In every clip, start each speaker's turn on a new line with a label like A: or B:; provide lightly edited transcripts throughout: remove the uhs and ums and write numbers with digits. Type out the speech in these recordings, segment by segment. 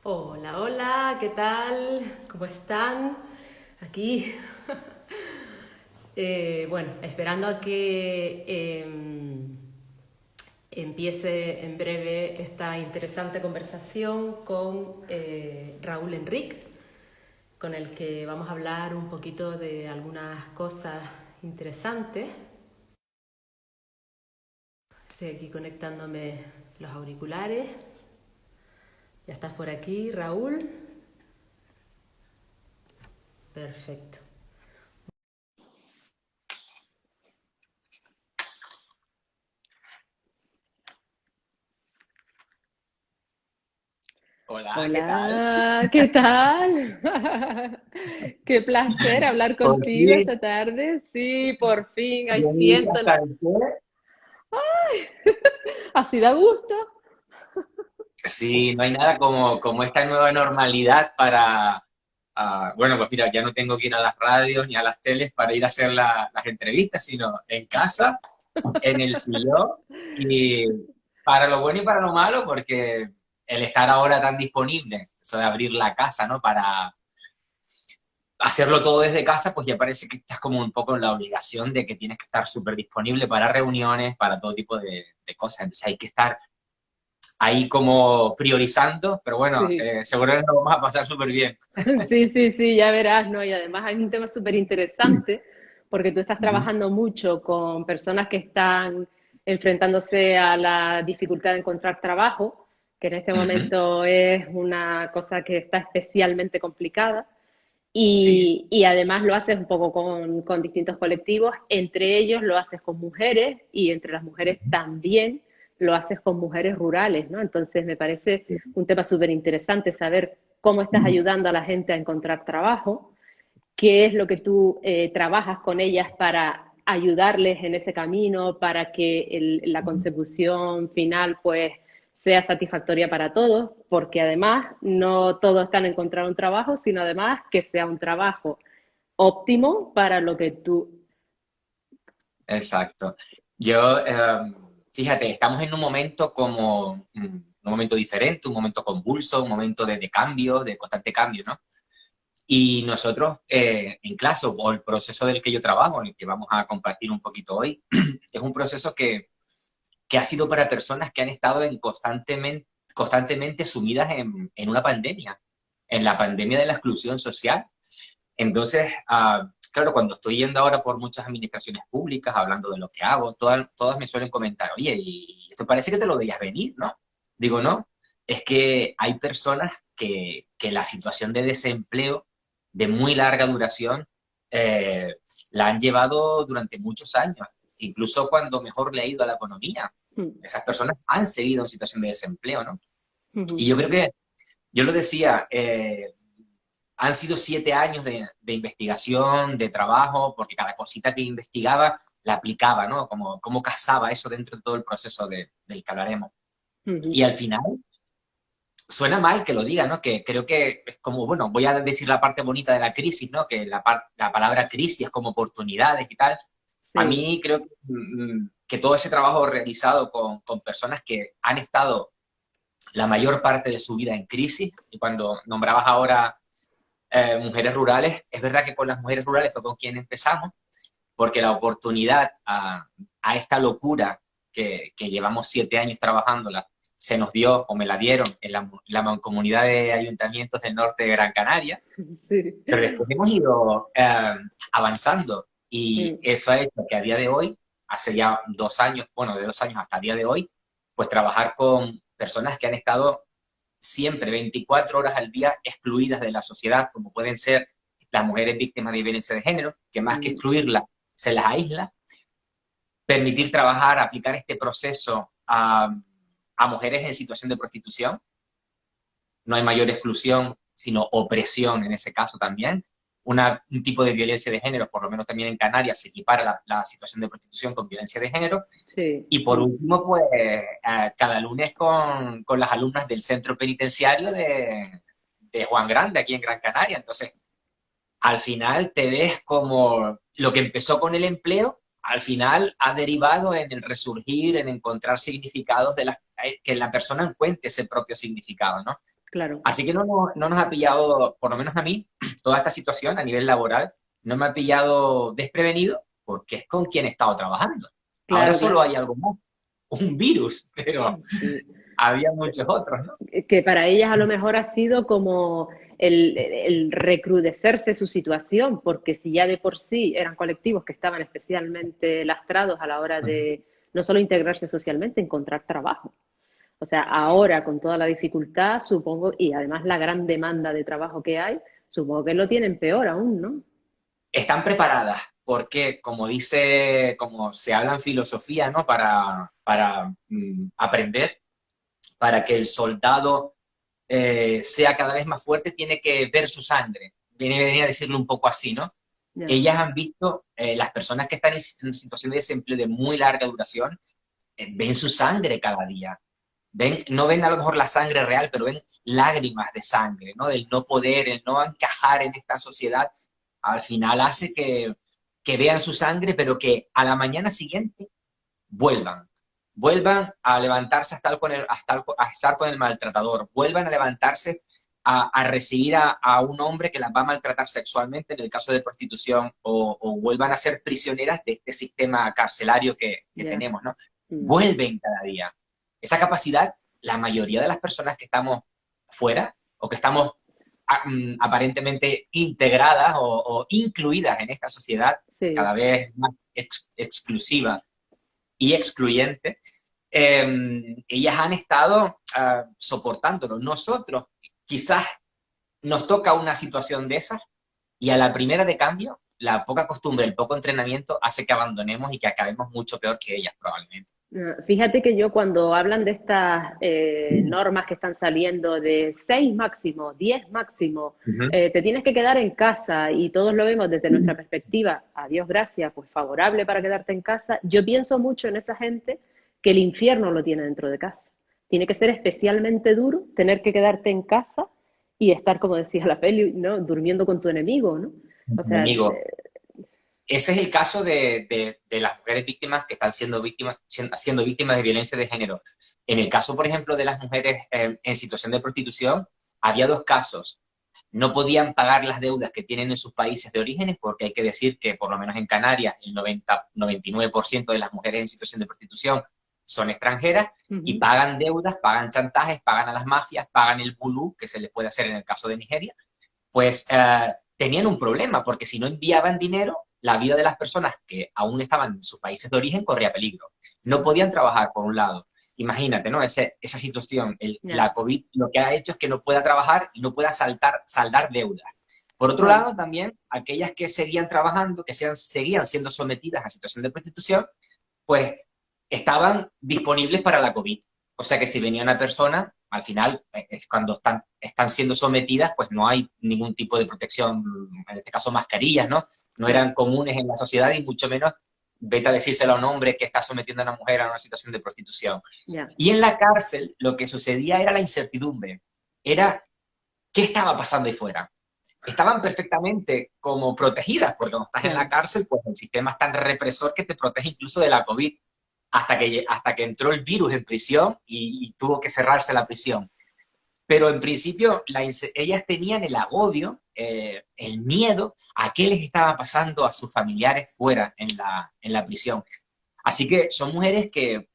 A: Hola, hola, ¿qué tal? ¿Cómo están? Aquí, bueno, esperando a que empiece en breve esta interesante conversación con Raúl Enrique, con el que vamos a hablar un poquito de algunas cosas interesantes. Estoy aquí conectándome los auriculares. ¿Ya estás por aquí, Raúl? Perfecto.
B: Hola, ¿qué tal?
A: Hola, ¿qué tal? Qué placer hablar
B: Por
A: contigo
B: fin,
A: esta tarde. Sí, por fin, ahí
B: venís
A: siento.
B: hasta el qué.
A: Así da gusto.
B: Sí, no hay nada como esta nueva normalidad para, bueno, pues mira, ya no tengo que ir a las radios ni a las teles para ir a hacer las entrevistas, sino en casa, en el sillón, y para lo bueno y para lo malo, porque el estar ahora tan disponible, eso de abrir la casa, ¿no? Para hacerlo todo desde casa, pues ya parece que estás como un poco en la obligación de que tienes que estar súper disponible para reuniones, para todo tipo de cosas. Entonces hay que estar ahí como priorizando, pero bueno,
A: Sí,
B: seguramente lo vamos a pasar súper bien.
A: sí, sí, sí, ya verás, ¿no? Y además hay un tema súper interesante porque tú estás
B: Ujú,
A: trabajando mucho con personas que están enfrentándose a la dificultad de encontrar trabajo, que en este
B: ujú.
A: momento es una cosa que está especialmente complicada.
B: Sí,
A: Y además lo haces un poco con distintos colectivos, entre ellos lo haces con mujeres y entre las mujeres también lo haces con mujeres rurales, ¿no? Entonces me parece un tema súper interesante saber cómo estás ayudando a la gente a encontrar trabajo, qué es lo que tú trabajas con ellas para ayudarles en ese camino, para que la consecución final pues sea satisfactoria para todos, porque además no todos están en encontrar un trabajo, sino además que sea un trabajo óptimo para lo que tú...
B: exacto. Yo, fíjate, estamos en un momento como un momento diferente, un momento convulso, un momento de cambio, de constante cambio, ¿no? Y nosotros en clase, o el proceso del que yo trabajo, en el que vamos a compartir un poquito hoy, es un proceso que ha sido para personas que han estado constantemente sumidas en una pandemia, en la pandemia de la exclusión social. Entonces, claro, cuando estoy yendo ahora por muchas administraciones públicas, hablando de lo que hago, todas me suelen comentar, oye, y esto parece que te lo veías venir, ¿no? Digo, no, es que hay personas que la situación de desempleo de muy larga duración eh, la han llevado durante muchos años, incluso cuando mejor le ha ido a la economía. Esas personas han seguido en situación de desempleo, ¿no? Y yo creo que, yo lo decía, han sido 7 años de investigación, de trabajo, porque cada cosita que investigaba la aplicaba, ¿no? Como casaba eso dentro de todo el proceso del que hablaremos. Y al final, suena mal que lo diga, ¿no? Que creo que es como, bueno, voy a decir la parte bonita de la crisis, ¿no? Que la palabra crisis es como oportunidades y tal. A
A: Sí,
B: mí creo que todo ese trabajo realizado con personas que han estado la mayor parte de su vida en crisis, y cuando nombrabas ahora mujeres rurales, es verdad que con las mujeres rurales fue con quien empezamos, porque la oportunidad a esta locura que llevamos 7 años trabajándola se nos dio o me la dieron en la mancomunidad de ayuntamientos del norte de Gran Canaria,
A: sí.
B: pero después hemos ido avanzando y eso ha hecho que a día de hoy, hace ya 2 años, bueno, de 2 años hasta el día de hoy, pues trabajar con personas que han estado siempre 24 horas al día excluidas de la sociedad, como pueden ser las mujeres víctimas de violencia de género, que más que excluirlas, se las aísla, permitir trabajar, aplicar este proceso a mujeres en situación de prostitución. No hay mayor exclusión, sino opresión en ese caso también. Un tipo de violencia de género, por lo menos también en Canarias, se equipara la situación de prostitución con violencia de género.
A: Sí.
B: Y por último, pues cada lunes con las alumnas del centro penitenciario de Juan Grande, aquí en Gran Canaria. Entonces, al final te ves como lo que empezó con el empleo, al final ha derivado en el resurgir, en encontrar significados que la persona encuentre ese propio significado, ¿no?
A: claro,
B: Así que no nos ha pillado, por lo menos a mí, toda esta situación a nivel laboral, no me ha pillado desprevenido porque es con quien he estado trabajando. Ahora
A: claro,
B: solo
A: claro.
B: hay algo más, un virus, pero
A: Sí.
B: había muchos otros, ¿no?
A: Que para ellas a lo mejor ha sido como el recrudecerse su situación, porque si ya de por sí eran colectivos que estaban especialmente lastrados a la hora de no solo integrarse socialmente, encontrar trabajo. O sea, ahora con toda la dificultad, supongo, y además la gran demanda de trabajo que hay, supongo que lo tienen peor aún, ¿no?
B: Están preparadas porque, como dice, como se habla en filosofía, ¿no? Para aprender, para que el soldado sea cada vez más fuerte, tiene que ver su sangre. Venía a decirlo un poco así, ¿no?
A: Ya,
B: Ellas han visto, las personas que están en situación de desempleo de muy larga duración, ven su sangre cada día. No ven a lo mejor la sangre real, pero ven lágrimas de sangre, ¿no? Del no poder, el no encajar en esta sociedad, al final hace que vean su sangre, pero que a la mañana siguiente vuelvan. Vuelvan a levantarse a estar con el maltratador, vuelvan a levantarse a recibir a un hombre que las va a maltratar sexualmente en el caso de prostitución o vuelvan a ser prisioneras de este sistema carcelario que
A: ya.
B: tenemos, ¿no?
A: Mm.
B: Vuelven cada día. Esa capacidad, la mayoría de las personas que estamos fuera o que estamos aparentemente integradas o incluidas en esta sociedad cada
A: Sí,
B: vez más exclusiva y excluyente, ellas han estado soportándolo. Nosotros quizás nos toca una situación de esas y a la primera de cambio, la poca costumbre, el poco entrenamiento hace que abandonemos y que acabemos mucho peor que ellas probablemente.
A: fíjate que yo cuando hablan de estas normas que están saliendo de 6 máximo, 10 máximo,
B: Uh -huh.
A: te tienes que quedar en casa y todos lo vemos desde nuestra perspectiva, a Dios gracias, pues favorable para quedarte en casa, yo pienso mucho en esa gente que el infierno lo tiene dentro de casa. Tiene que ser especialmente duro tener que quedarte en casa y estar, como decía la peli, ¿no? Durmiendo con tu enemigo, ¿no? O
B: Mi
A: sea,
B: amigo, ese es el caso de las mujeres víctimas que están siendo víctimas de violencia de género. En el caso, por ejemplo, de las mujeres en situación de prostitución, había dos casos. No podían pagar las deudas que tienen en sus países de orígenes, porque hay que decir que, por lo menos en Canarias, el 99% de las mujeres en situación de prostitución son extranjeras
A: uh
B: y
A: -huh,
B: pagan deudas, pagan chantajes, pagan a las mafias, pagan el vudú, que se les puede hacer en el caso de Nigeria, pues tenían un problema, porque si no enviaban dinero, la vida de las personas que aún estaban en sus países de origen corría peligro. No podían trabajar, por un lado. Imagínate, ¿no? Esa situación.
A: ya,
B: La COVID lo que ha hecho es que no pueda trabajar y no pueda saldar deudas. Por otro
A: claro,
B: lado, también aquellas que seguían trabajando, que seguían siendo sometidas a situación de prostitución, pues estaban disponibles para la COVID. O sea que si venía una persona, al final, cuando están siendo sometidas, pues no hay ningún tipo de protección, en este caso mascarillas, ¿no? No
A: claro,
B: eran comunes en la sociedad y mucho menos vete a decírselo a un hombre que está sometiendo a una mujer a una situación de prostitución.
A: ya,
B: Y en la cárcel lo que sucedía era la incertidumbre, era qué estaba pasando ahí fuera. Estaban perfectamente como protegidas, porque cuando estás en la
A: claro.
B: cárcel, pues el sistema es tan represor que te protege incluso de la COVID, hasta que entró el virus en prisión y tuvo que cerrarse la prisión. Pero en principio ellas tenían el agobio, el miedo a qué les estaba pasando a sus familiares fuera en la prisión. Así que son mujeres que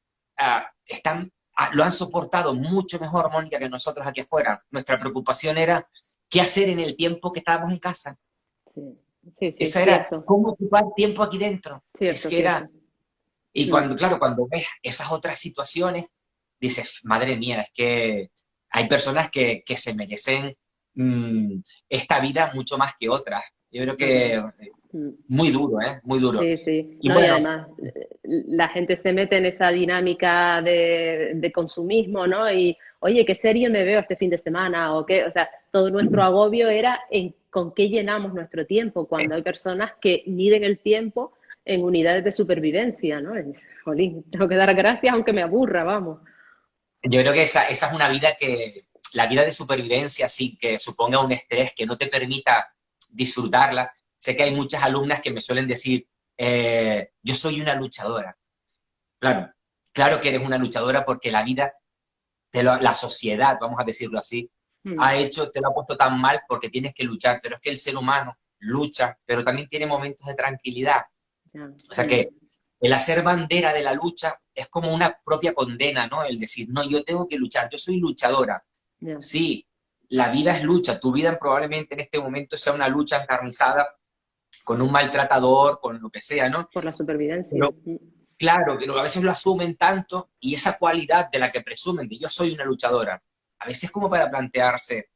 B: lo han soportado mucho mejor, Mónica, que nosotros aquí afuera. Nuestra preocupación era qué hacer en el tiempo que estábamos en casa.
A: Sí, sí, sí,
B: Esa era
A: cierto,
B: cómo ocupar tiempo aquí dentro. Es
A: cierto,
B: que era.
A: cierto.
B: Y
A: Mm.
B: claro, cuando ves esas otras situaciones, dices, madre mía, es que hay personas que se merecen esta vida mucho más que otras. Yo creo que
A: Total. Mm.
B: muy duro, ¿eh? Muy duro.
A: Sí, sí.
B: Y
A: No, y
B: bueno,
A: además la gente se mete en esa dinámica de consumismo, ¿no? Y, oye, ¿qué serie me veo este fin de semana? O qué, o sea, todo nuestro agobio era en con qué llenamos nuestro tiempo, cuando hay personas que miden el tiempo en unidades de supervivencia, ¿no? Es, jolín, tengo que dar gracias aunque me aburra, vamos.
B: yo creo que esa es una vida la vida de supervivencia, sí, que suponga un estrés que no te permita disfrutarla. Sé que hay muchas alumnas que me suelen decir, yo soy una luchadora. Claro, claro que eres una luchadora porque la vida, la sociedad, vamos a decirlo así,
A: Mm,
B: te lo ha puesto tan mal porque tienes que luchar, pero es que el ser humano lucha, pero también tiene momentos de tranquilidad.
A: ya,
B: O sea que el hacer bandera de la lucha es como una propia condena, ¿no? El decir, no, yo tengo que luchar, yo soy luchadora.
A: ya,
B: Sí, la vida es lucha, tu vida probablemente en este momento sea una lucha encarnizada con un maltratador, con lo que sea, ¿no?
A: por la supervivencia.
B: Pero claro, pero a veces lo asumen tanto y esa cualidad de la que presumen de yo soy una luchadora, a veces como para plantearse,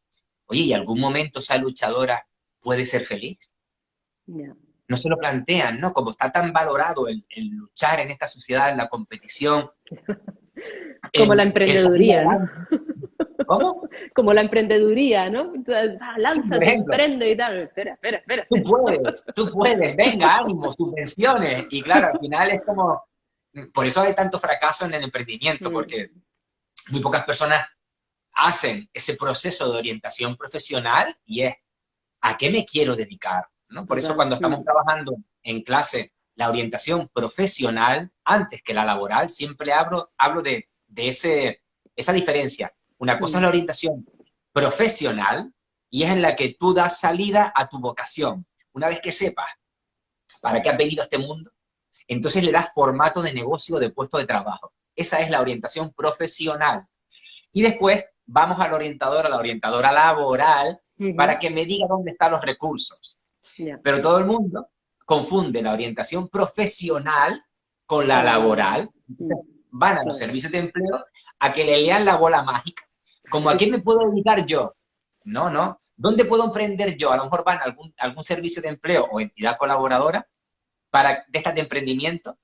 B: oye, ¿y algún momento esa luchadora puede ser feliz?
A: Ya.
B: No se lo plantean, ¿no? Como está tan valorado el luchar en esta sociedad, en la competición,
A: Como la
B: el salir
A: emprendeduría, ¿no?
B: adelante. ¿Cómo?
A: Como la emprendeduría, ¿no?
B: Sí, por
A: Lánzate,
B: ejemplo,
A: emprende y tal. Espera, espera, espérate.
B: tú puedes, venga, ánimo, subvenciones. Y claro, al final es como, por eso hay tanto fracaso en el emprendimiento, porque
A: Mm,
B: muy pocas personas hacen ese proceso de orientación profesional y es, ¿a qué me quiero dedicar? ¿No? Por eso
A: total.
B: cuando estamos trabajando en clase la orientación profesional antes que la laboral, siempre hablo de esa diferencia. Una cosa es
A: Mm,
B: la orientación profesional y es en la que tú das salida a tu vocación. Una vez que sepas para qué has venido a este mundo, entonces le das formato de negocio, de puesto de trabajo. Esa es la orientación profesional. Y después vamos al orientador, a la orientadora laboral,
A: ujú,
B: para que me diga dónde están los recursos.
A: ya.
B: Pero todo el mundo confunde la orientación profesional con la
A: Con la laboral.
B: laboral.
A: Mm,
B: Van a los
A: claro.
B: servicios de empleo a que le lean la bola mágica. Como a qué me puedo dedicar yo. No, no. ¿Dónde puedo emprender yo? A lo mejor van a algún servicio de empleo o entidad colaboradora de estas de emprendimiento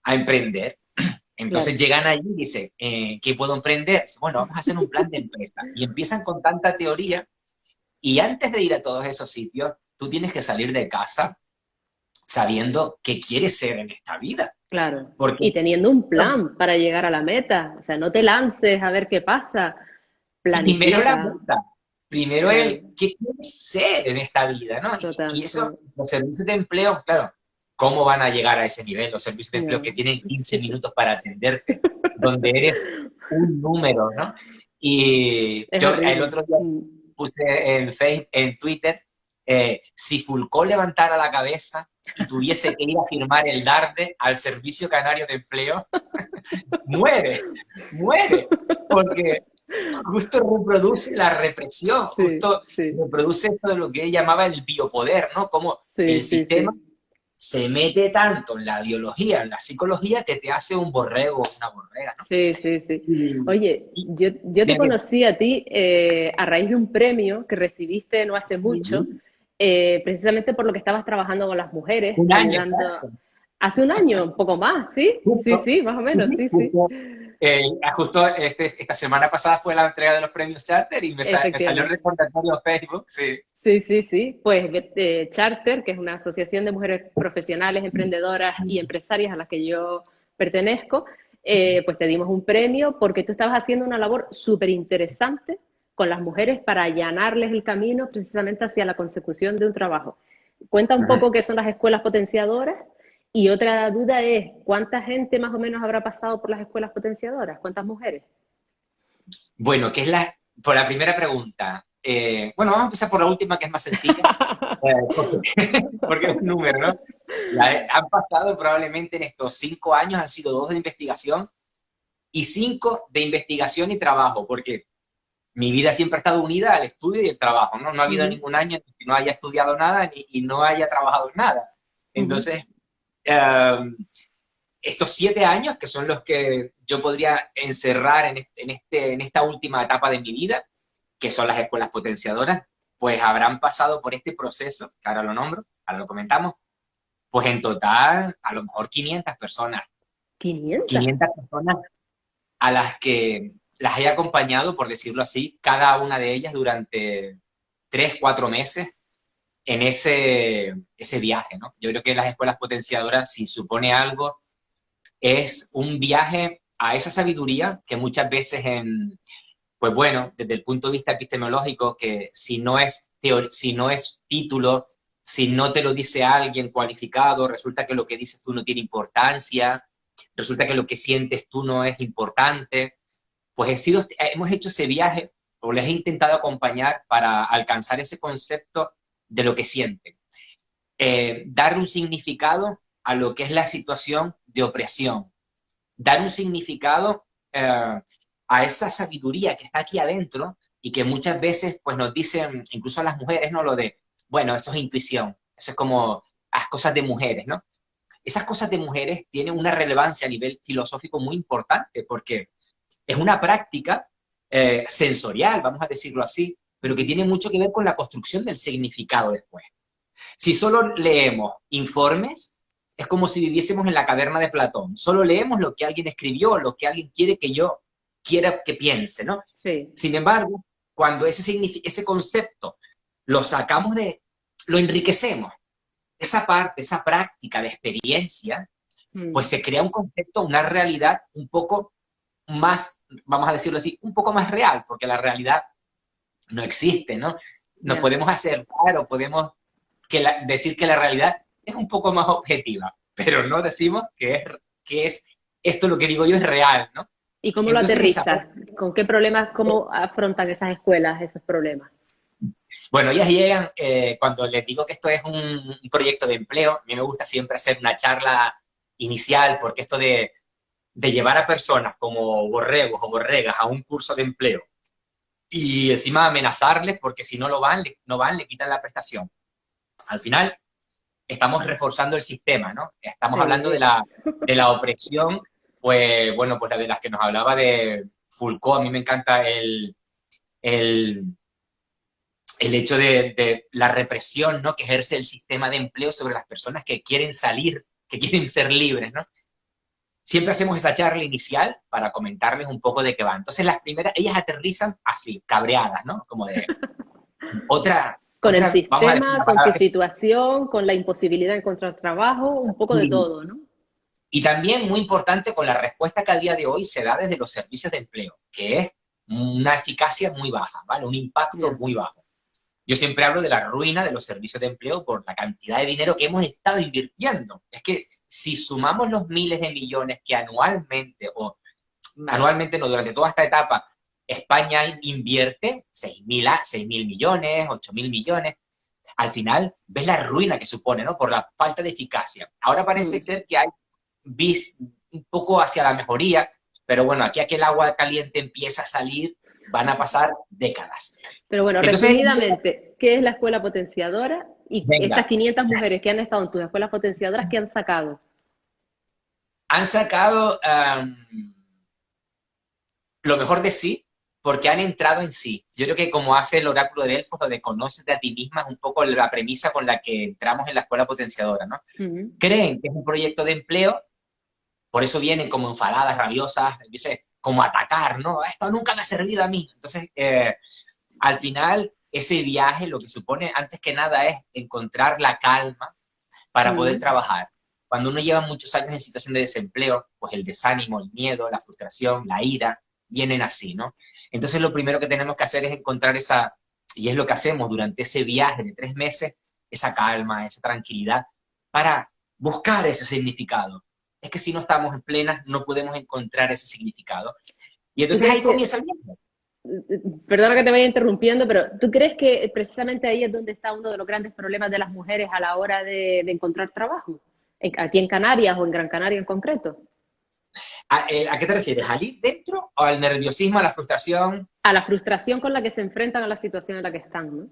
B: a emprender. Entonces
A: Claro.
B: llegan allí y dicen, ¿qué puedo emprender? Bueno, vamos a hacer un plan de empresa. Y empiezan con tanta teoría. Y antes de ir a todos esos sitios, tú tienes que salir de casa sabiendo qué quieres ser en esta vida.
A: Claro,
B: Porque
A: y teniendo un plan para llegar a la meta, o sea, no te lances a ver qué pasa,
B: primero la
A: planifica,
B: meta, primero
A: claro,
B: el qué quieres ser en esta vida, ¿no? Y
A: total,
B: eso, los servicios de empleo, claro, ¿cómo van a llegar a ese nivel? Los servicios de empleo
A: ya,
B: que tienen
A: sí,
B: 15
A: sí,
B: minutos para atenderte, donde eres un número, ¿no? Y
A: es
B: yo el
A: horrible.
B: otro día puse en Facebook, en Twitter, si Fulcó levantara la cabeza y tuviese que ir a firmar el DARDE al Servicio Canario de Empleo, muere, muere, porque justo reproduce la represión,
A: Sí,
B: justo
A: sí,
B: reproduce eso de lo que él llamaba el biopoder, ¿no? Como
A: sí,
B: el
A: sí,
B: sistema
A: sí,
B: se mete tanto en la biología, en la psicología, que te hace un borrego o una borrega, ¿no?
A: sí, sí, sí.
B: Y,
A: Oye,
B: y
A: yo te
B: dime,
A: conocí a ti a raíz de un premio que recibiste no hace mucho,
B: sí,
A: precisamente por lo que estabas trabajando con las mujeres,
B: un año,
A: ayudando,
B: exacto,
A: hace un año, un poco más, ¿sí? Sí,
B: justo,
A: sí, más o
B: sí,
A: menos, sí, sí.
B: justo, justo esta semana pasada fue la entrega de los premios Charter y me salió el
A: Efectivamente.
B: recordatorio en Facebook, sí.
A: Sí, sí, sí. Pues Charter, que es una asociación de mujeres profesionales, emprendedoras y empresarias a las que yo pertenezco, pues te dimos un premio porque tú estabas haciendo una labor súper interesante con las mujeres para allanarles el camino precisamente hacia la consecución de un trabajo. Cuenta un
B: Ujú.
A: poco qué son las escuelas potenciadoras y otra duda es, ¿cuánta gente más o menos habrá pasado por las escuelas potenciadoras? ¿Cuántas mujeres?
B: Bueno, por la primera pregunta. Bueno, vamos a empezar por la última, que es más sencilla, porque, porque es un número, ¿no? Han pasado probablemente en estos 5 años, han sido 2 de investigación y 5 de investigación y trabajo, porque mi vida siempre ha estado unida al estudio y el trabajo, ¿no? No ha habido
A: Ujú,
B: ningún año en que no haya estudiado nada y no haya trabajado en nada.
A: ujú,
B: Entonces, eh, estos 7 años, que son los que yo podría encerrar en esta última etapa de mi vida, que son las escuelas potenciadoras, pues habrán pasado por este proceso, que ahora lo nombro, ahora lo comentamos, pues en total a lo mejor 500 personas.
A: 500.
B: 500 personas a las que las he acompañado, por decirlo así, cada una de ellas durante 3, 4 meses en ese viaje, ¿no? Yo creo que las escuelas potenciadoras, si supone algo, es un viaje a esa sabiduría que muchas veces pues bueno, desde el punto de vista epistemológico, que si no es título, si no te lo dice alguien cualificado, resulta que lo que dices tú no tiene importancia, resulta que lo que sientes tú no es importante. Pues hemos hecho ese viaje o les he intentado acompañar para alcanzar ese concepto de lo que sienten. Dar un significado a lo que es la situación de opresión, dar un significado a esa sabiduría que está aquí adentro y que muchas veces pues nos dicen, incluso a las mujeres, ¿no? Lo de, bueno, eso es intuición, eso es como las cosas de mujeres, ¿no? Esas cosas de mujeres tienen una relevancia a nivel filosófico muy importante porque es una práctica sensorial, vamos a decirlo así, pero que tiene mucho que ver con la construcción del significado después. Si solo leemos informes, es como si viviésemos en la caverna de Platón. Solo leemos lo que alguien escribió, lo que alguien quiere que yo quiera que piense, ¿no?
A: Sí.
B: Sin embargo, cuando ese concepto lo sacamos lo enriquecemos, esa parte, esa práctica de experiencia, pues se crea un concepto, una realidad un poco más, vamos a decirlo así, un poco más real, porque la realidad no existe, ¿no? Nos podemos hacer claro, podemos decir que la realidad es un poco más objetiva, pero no decimos que es esto lo que digo yo es real, ¿no?
A: ¿Y cómo lo aterrizas? ¿Con qué problemas, cómo afrontan esas escuelas esos problemas?
B: Bueno, ellas llegan, cuando les digo que esto es un proyecto de empleo, a mí me gusta siempre hacer una charla inicial, porque esto de llevar a personas como borregos o borregas a un curso de empleo y encima amenazarles porque si no lo van, no van, le quitan la prestación. Al final, estamos reforzando el sistema, ¿no? Estamos hablando de la opresión, pues, bueno, pues la de las que nos hablaba de Foucault. A mí me encanta el hecho de la represión, ¿no? Que ejerce el sistema de empleo sobre las personas que quieren salir, que quieren ser libres, ¿no? Siempre hacemos esa charla inicial para comentarles un poco de qué va. Entonces, las primeras, ellas aterrizan así, cabreadas, ¿no? Como de
A: con el sistema, con su
B: que,
A: situación, con la imposibilidad de encontrar trabajo, un poco de todo, ¿no?
B: Y también muy importante con la respuesta que a día de hoy se da desde los servicios de empleo, que es una eficacia muy baja, ¿vale? Un impacto muy bajo. Yo siempre hablo de la ruina de los servicios de empleo por la cantidad de dinero que hemos estado invirtiendo. Es que si sumamos los miles de millones que anualmente, o anualmente no, durante toda esta etapa, España invierte 6.000 millones, 8.000 millones, al final ves la ruina que supone, ¿no? Por la falta de eficacia. Ahora parece ser que hay un poco hacia la mejoría, pero bueno, aquí a que el agua caliente empieza a salir, van a pasar décadas.
A: Pero bueno, entonces, resumidamente, ¿qué es la escuela potenciadora? Y estas 500 mujeres que han estado en tus escuelas potenciadoras, ¿qué han sacado?
B: Han sacado lo mejor de sí, porque han entrado en sí. Yo creo que como hace el oráculo de Delfos, lo de conócete a ti misma, es un poco la premisa con la que entramos en la escuela potenciadora, ¿no? Creen que es un proyecto de empleo, por eso vienen como enfadadas, rabiosas, como a atacar, ¿no? Esto nunca me ha servido a mí. Entonces, al final, ese viaje lo que supone, antes que nada, es encontrar la calma para poder trabajar. Cuando uno lleva muchos años en situación de desempleo, pues el desánimo, el miedo, la frustración, la ira, vienen así, ¿no? Entonces, lo primero que tenemos que hacer es encontrar y es lo que hacemos durante ese viaje de 3 meses, esa calma, esa tranquilidad, para buscar ese significado. Es que si no estamos en plenas, no podemos encontrar ese significado. Y entonces ahí comienza el viaje.
A: Perdona que te vaya interrumpiendo, pero ¿tú crees que precisamente ahí es donde está uno de los grandes problemas de las mujeres a la hora de encontrar trabajo? ¿Aquí en Canarias o en Gran Canaria en concreto?
B: ¿A qué te refieres? ¿Al ir dentro o al nerviosismo, a la frustración?
A: A la frustración con la que se enfrentan a la situación en la que están, ¿no?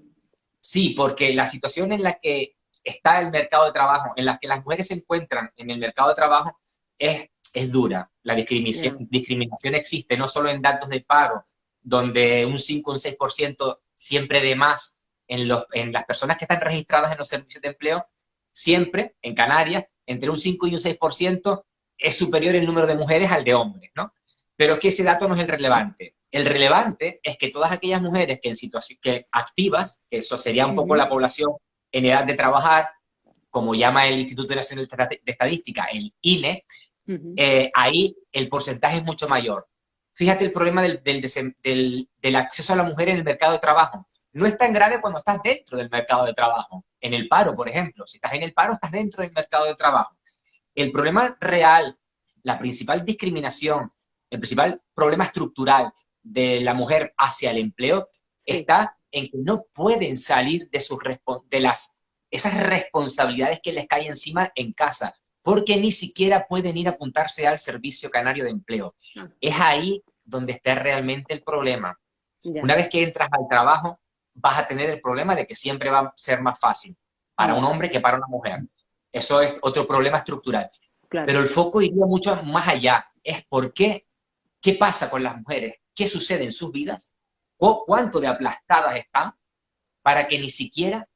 B: Sí, porque la situación en la que está el mercado de trabajo, en la que las mujeres se encuentran en el mercado de trabajo, es dura. La discriminación existe, no solo en datos de paro, donde un 5 o un 6% siempre de más en las personas que están registradas en los servicios de empleo, siempre en Canarias, entre un 5 y un 6% es superior el número de mujeres al de hombres, ¿no? Pero es que ese dato no es el relevante. El relevante es que todas aquellas mujeres que en situación activas, que eso sería un poco la población en edad de trabajar, como llama el Instituto Nacional de Estadística, el INE, ahí el porcentaje es mucho mayor. Fíjate el problema del acceso a la mujer en el mercado de trabajo. No es tan grave cuando estás dentro del mercado de trabajo. En el paro, por ejemplo. Si estás en el paro, estás dentro del mercado de trabajo. El problema real, la principal discriminación, el principal problema estructural de la mujer hacia el empleo está en que no pueden salir de, esas responsabilidades que les caen encima en casa, porque ni siquiera pueden ir a apuntarse al Servicio Canario de Empleo. Es ahí donde está realmente el problema. Una vez que entras al trabajo, vas a tener el problema de que siempre va a ser más fácil para un hombre que para una mujer. Eso es otro problema estructural. Claro. Pero el foco iría mucho más allá. Es por qué pasa con las mujeres, qué sucede en sus vidas, cuánto de aplastadas están para que ni siquiera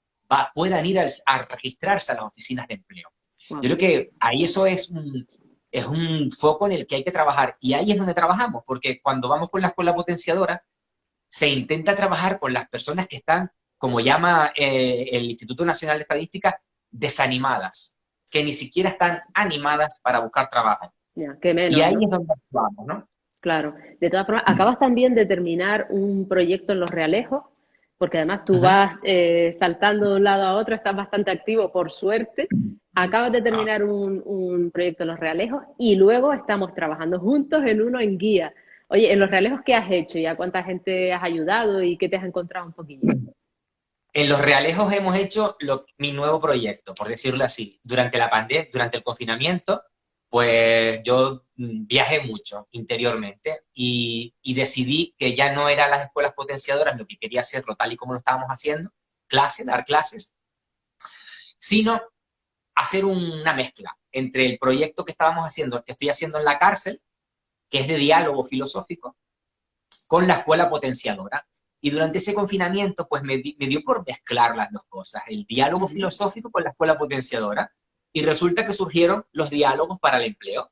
B: puedan ir a registrarse a las oficinas de empleo. Yo creo que ahí eso es un foco en el que hay que trabajar. Y ahí es donde trabajamos, porque cuando vamos con la escuela potenciadora, se intenta trabajar con las personas que están, como llama el Instituto Nacional de Estadística, desanimadas, que ni siquiera están animadas para buscar trabajo.
A: Qué menos,
B: y ahí es donde actuamos, ¿no?
A: Claro. De todas formas, acabas también de terminar un proyecto en Los Realejos, porque además tú vas saltando de un lado a otro, estás bastante activo, por suerte. Acabas de terminar un proyecto en Los Realejos y luego estamos trabajando juntos en uno en Guía. Oye, en Los Realejos, ¿qué has hecho? ¿Y a cuánta gente has ayudado y qué te has encontrado un poquillo?
B: En Los Realejos hemos hecho mi nuevo proyecto, por decirlo así. Durante la pandemia, durante el confinamiento, pues yo viajé mucho interiormente y decidí que ya no eran las escuelas potenciadoras lo que quería hacerlo tal y como lo estábamos haciendo, dar clases, sino hacer una mezcla entre el proyecto que estoy haciendo en la cárcel, que es de diálogo filosófico, con la escuela potenciadora. Y durante ese confinamiento, pues me dio por mezclar las dos cosas, el diálogo filosófico con la escuela potenciadora, y resulta que surgieron los diálogos para el empleo.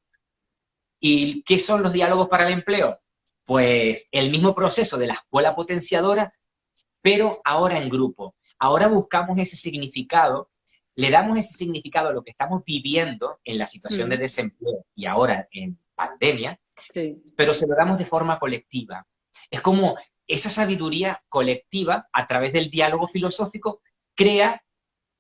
B: ¿Y qué son los diálogos para el empleo? Pues el mismo proceso de la escuela potenciadora, pero ahora en grupo. Ahora buscamos ese significado, le damos ese significado a lo que estamos viviendo en la situación de desempleo y ahora en pandemia, pero se lo damos de forma colectiva. Es como esa sabiduría colectiva, a través del diálogo filosófico, crea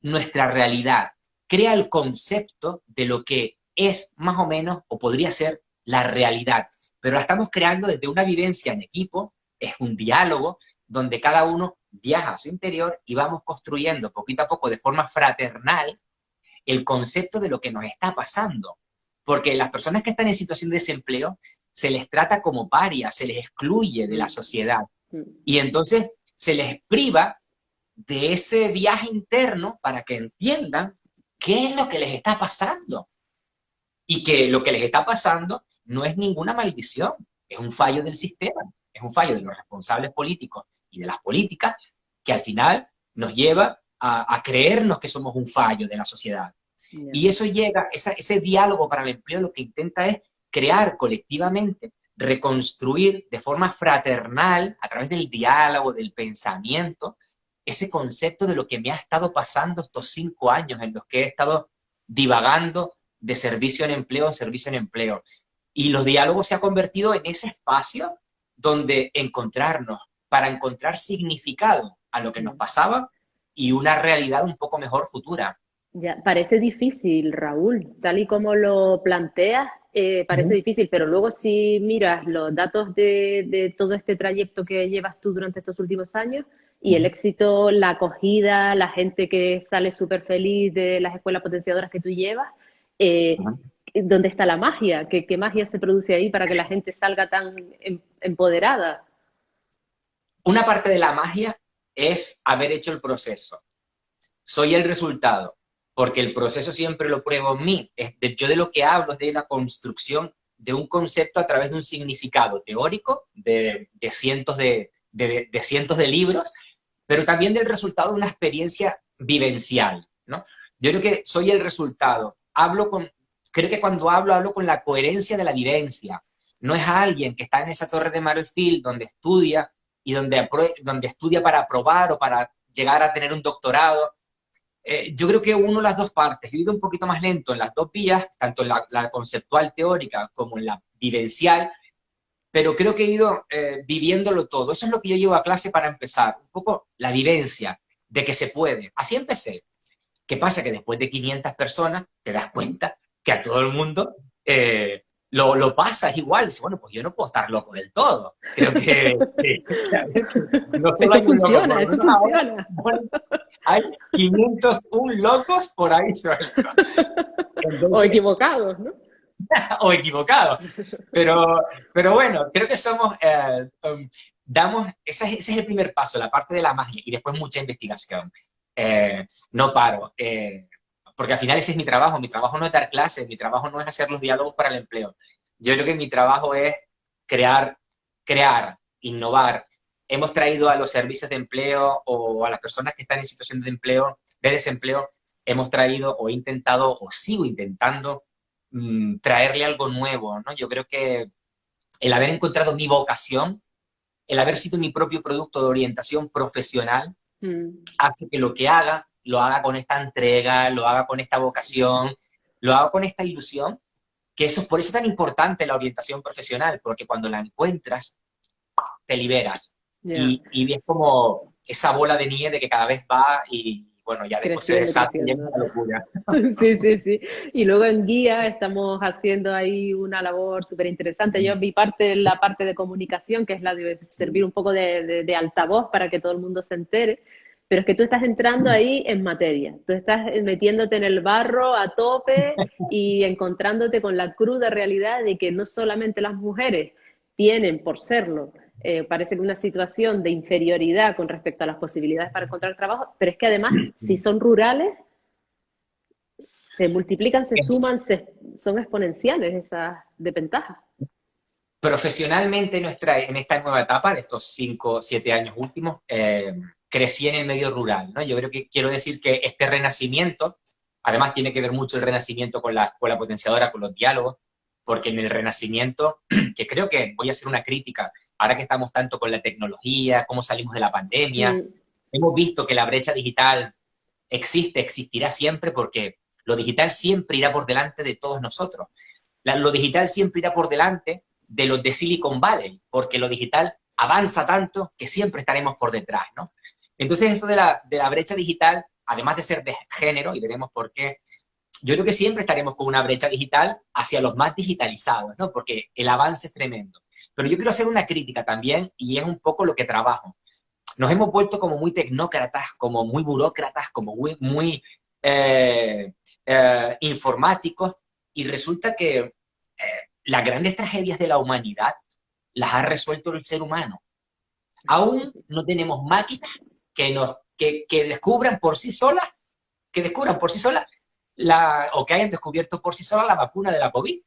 B: nuestra realidad, crea el concepto de lo que es más o menos, o podría ser, la realidad. Pero la estamos creando desde una vivencia en equipo, es un diálogo donde cada uno viaja a su interior y vamos construyendo poquito a poco, de forma fraternal, el concepto de lo que nos está pasando. Porque las personas que están en situación de desempleo se les trata como parias, se les excluye de la sociedad. Y entonces se les priva de ese viaje interno para que entiendan qué es lo que les está pasando. Y que lo que les está pasando no es ninguna maldición, es un fallo del sistema, es un fallo de los responsables políticos y de las políticas que al final nos lleva a creernos que somos un fallo de la sociedad. Y eso llega, ese diálogo para el empleo lo que intenta es crear colectivamente, reconstruir de forma fraternal, a través del diálogo, del pensamiento, ese concepto de lo que me ha estado pasando estos 5 años en los que he estado divagando de servicio en empleo en servicio en empleo. Y los diálogos se ha convertido en ese espacio donde encontrarnos, para encontrar significado a lo que nos pasaba y una realidad un poco mejor futura.
A: Ya, parece difícil, Raúl, tal y como lo planteas, parece difícil, pero luego si miras los datos de todo este trayecto que llevas tú durante estos últimos años y el éxito, la acogida, la gente que sale súper feliz de las escuelas potenciadoras que tú llevas, ¿dónde está la magia? ¿Qué magia se produce ahí para que la gente salga tan empoderada?
B: Una parte de la magia es haber hecho el proceso. Soy el resultado, porque el proceso siempre lo pruebo en mí. Yo de lo que hablo es de la construcción de un concepto a través de un significado teórico de cientos de libros, pero también del resultado de una experiencia vivencial, ¿no? Yo creo que soy el resultado. Creo que cuando hablo con la coherencia de la vivencia. No es alguien que está en esa torre de marfil donde estudia y donde estudia para aprobar o para llegar a tener un doctorado. Yo creo que uno las dos partes. Yo he ido un poquito más lento en las dos vías, tanto en la conceptual teórica como en la vivencial, pero creo que he ido viviéndolo todo. Eso es lo que yo llevo a clase para empezar, un poco la vivencia de que se puede. Así empecé. ¿Qué pasa? Que después de 500 personas te das cuenta que a todo el mundo lo pasas igual. Dices, bueno, pues yo no puedo estar loco del todo. Creo que no solo
A: Esto
B: hay un loco, por
A: funciona,
B: lo
A: esto
B: menos ahora
A: funciona.
B: bueno, hay 501 locos por ahí sueltos.
A: O
B: Entonces,
A: equivocados, ¿no?
B: o equivocado. Pero, pero bueno, creo que somos, ese es el primer paso, la parte de la magia, y después mucha investigación. No paro, porque al final ese es mi trabajo no es dar clases, mi trabajo no es hacer los diálogos para el empleo. Yo creo que mi trabajo es crear, innovar. Hemos traído a los servicios de empleo o a las personas que están en situación de empleo, de desempleo, hemos traído o intentado o sigo intentando traerle algo nuevo, ¿no? Yo creo que el haber encontrado mi vocación, el haber sido mi propio producto de orientación profesional,
A: Mm.
B: hace que lo que haga, lo haga con esta entrega, lo haga con esta vocación, lo haga con esta ilusión, que eso, por eso es tan importante la orientación profesional, porque cuando la encuentras, te liberas.
A: Ya,
B: Y ves como esa bola de nieve que cada vez va y, bueno, ya después se
A: creciendo,
B: desata y es
A: creciendo.
B: una locura.
A: Sí, sí, sí. Y luego en guía estamos haciendo ahí una labor súper interesante. Yo mi parte, la parte de comunicación, que es la de servir
B: Sí.
A: un poco de altavoz para que todo el mundo se entere. Pero es que tú estás entrando ahí en materia. Tú estás metiéndote en el barro a tope y encontrándote con la cruda realidad de que no solamente las mujeres tienen, por serlo, parece que una situación de inferioridad con respecto a las posibilidades para encontrar trabajo, pero es que además, si son rurales, se multiplican, se
B: Es,
A: suman, son exponenciales esas desventajas.
B: profesionalmente en esta nueva etapa de estos 5, 7 años últimos, crecí en el medio rural, ¿no? Yo creo que quiero decir que este renacimiento, además tiene que ver mucho el renacimiento con la escuela potenciadora, con los diálogos, porque en el renacimiento, que creo que voy a hacer una crítica, ahora que estamos tanto con la tecnología, cómo salimos de la pandemia,
A: Mm,
B: hemos visto que la brecha digital existe, existirá siempre, porque lo digital siempre irá por delante de todos nosotros. Lo digital siempre irá por delante de los de Silicon Valley, porque lo digital avanza tanto que siempre estaremos por detrás, ¿no? Entonces eso de la brecha digital, además de ser de género, y veremos por qué, yo creo que siempre estaremos con una brecha digital hacia los más digitalizados, ¿no? Porque el avance es tremendo. Pero yo quiero hacer una crítica también, y es un poco lo que trabajo. Nos hemos vuelto como muy tecnócratas, como muy burócratas, como muy informáticos, y resulta que las grandes tragedias de la humanidad las ha resuelto el ser humano. Aún no tenemos máquinas que descubran por sí solas, que descubran por sí solas o que hayan descubierto por sí solas la vacuna de la COVID.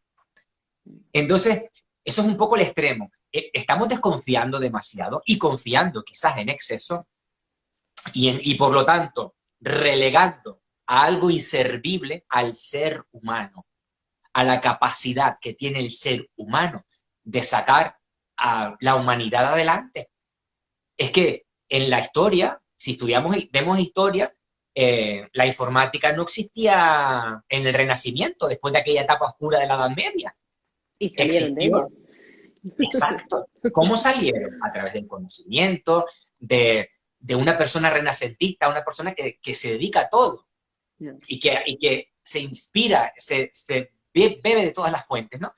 B: Entonces, eso es un poco el extremo. Estamos desconfiando demasiado y confiando quizás en exceso y por lo tanto relegando a algo inservible al ser humano, a la capacidad que tiene el ser humano de sacar a la humanidad adelante. Es que en la historia, si estudiamos, vemos historia, la informática no existía en el Renacimiento, después de aquella etapa oscura de la Edad Media.
A: y salieron de ella.
B: Existió, exacto. ¿Cómo salieron? A través del conocimiento, de una persona renacentista, una persona que se dedica a todo
A: Yeah.
B: y que se inspira, se bebe de todas las fuentes, ¿no?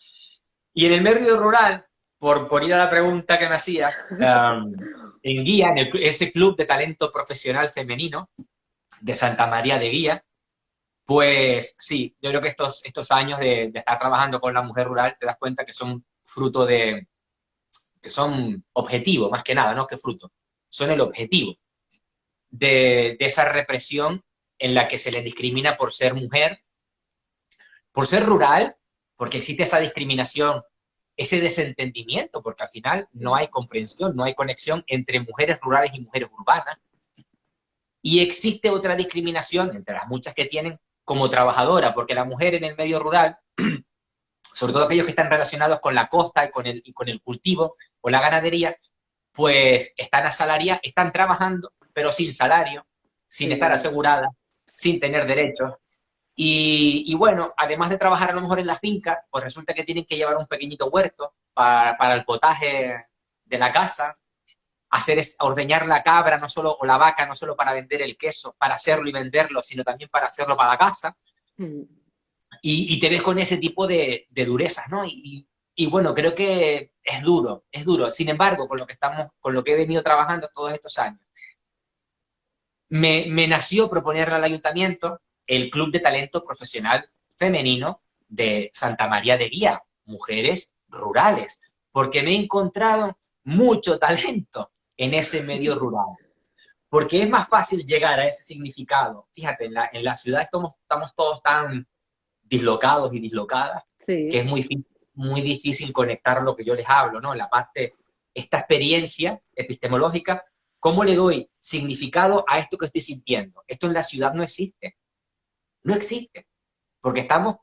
B: Y en el medio rural, por ir a la pregunta que me hacía, en Guía, ese club de talento profesional femenino de Santa María de Guía, pues sí, yo creo que estos años de estar trabajando con la mujer rural te das cuenta que son fruto que son objetivos, más que nada, no que fruto, son el objetivo de esa represión en la que se les discrimina por ser mujer, por ser rural, porque existe esa discriminación, ese desentendimiento, porque al final no hay comprensión, no hay conexión entre mujeres rurales y mujeres urbanas. Y existe otra discriminación, entre las muchas que tienen, como trabajadora, porque la mujer en el medio rural, sobre todo aquellos que están relacionados con la costa y con el cultivo o la ganadería, pues están asalariadas, están trabajando, pero sin salario, sin estar
A: Sí,
B: aseguradas, sin tener derechos. Y bueno, además de trabajar a lo mejor en la finca, pues resulta que tienen que llevar un pequeñito huerto para el potaje de la casa, ordeñar la cabra no solo, o la vaca no solo para vender el queso, para hacerlo y venderlo, sino también para hacerlo para la casa.
A: mm,
B: y te ves con ese tipo de durezas, ¿no? Y bueno, creo que es duro, es duro. Sin embargo, con lo que he venido trabajando todos estos años, me nació proponerle al ayuntamiento el Club de Talento Profesional Femenino de Santa María de Guía, mujeres rurales, porque me he encontrado mucho talento en ese medio rural, porque es más fácil llegar a ese significado. Fíjate, en la ciudad estamos todos tan dislocados y dislocadas, que
A: Sí.
B: es muy difícil conectar lo que yo les hablo, ¿no? La parte, esta experiencia epistemológica, ¿cómo le doy significado a esto que estoy sintiendo? Esto en la ciudad no existe, no existe, porque estamos